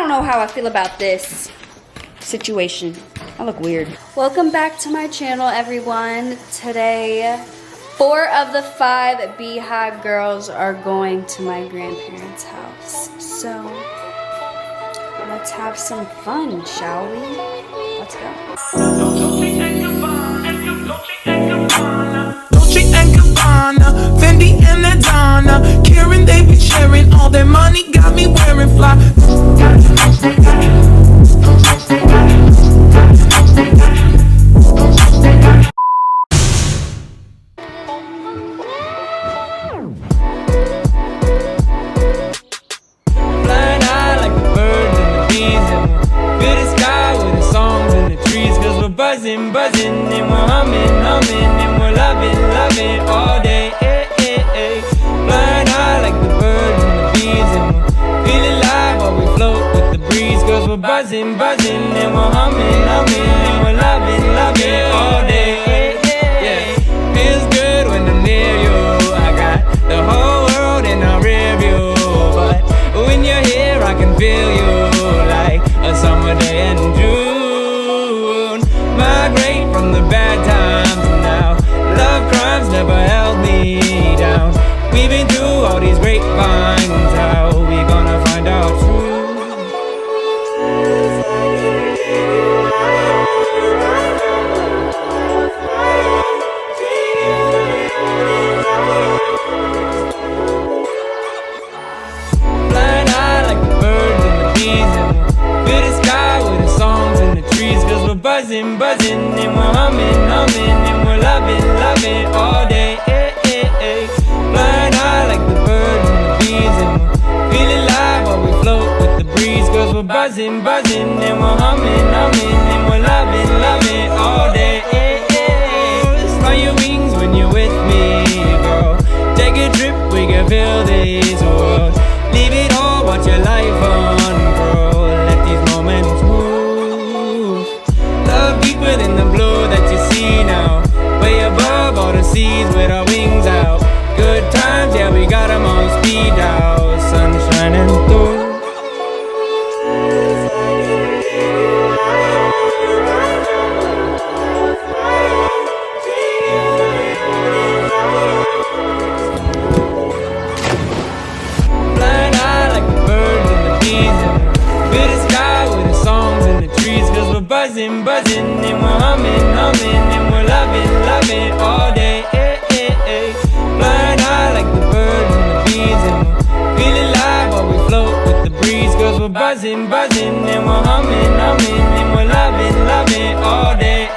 don't know how I feel about this situation. I look weird. Welcome back to my channel, everyone. Today, 4 of the 5 Beehive girls are going to my grandparents' house. So, let's have some fun, shall we? Let's go. Fendi and Adana, Karen, they be sharing all their money, got me wearing fly. Flying high like the birds and the bees, and we'll fill the sky with the songs and the trees, cause we're buzzing, buzzing, and we're humming, humming, and we're loving, loving all day. Flying high like the birds and the bees, and we're feeling alive while we float with the breeze, cause we're buzzing, buzzing, and we're humming, humming, and we're loving, loving all day. Yeah, feels good when I'm near you. I got the whole world in our rear view, but when you're here I can feel you like a summer day in June. Migrate from the bad times now, love crimes never held me down. We've been through all these grapevines, how we gonna find out truth? Flying high like the birds and the bees, and we'll fill the sky with the songs and the trees, cause we're buzzing, buzzing, and we're humming, humming, and we're loving, loving all day. Flying high like the birds and the bees, and we're feeling alive while we float with the breeze, cause we're buzzing, buzzing, and we're humming, humming, and we're loving, loving all day. Spread your wings when you're with me, girl. Take a trip, we can feel this world. Leave it all, watch your life unfurl. Let these moments move. Love deeper than the blue that you see now. Way above all the seas with our wings out. Good times, yeah, we got them on speed dial. Sun shining through. Flying high like the birds and the bees, and fill the sky with the songs and the trees, cause we're buzzing, buzzing, and we're humming, humming, and we're loving, loving all day. Flying high like the birds and the bees, and we're feeling alive while we float with the breeze, cause we're buzzing, buzzing, and we're humming, humming, and we're loving, loving all day.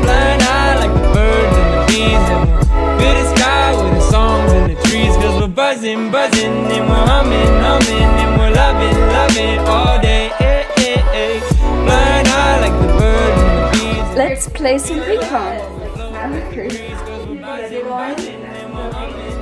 Flying high like the birds and the bees, and we'll fill the sky with the songs and the trees, cause we're buzzing, buzzing, and we're humming, humming, and we're loving, loving all day. Flying high like the birds and the bees. Let's play some YEEHAW. Cause we're buzzing, buzzing, and we're humming.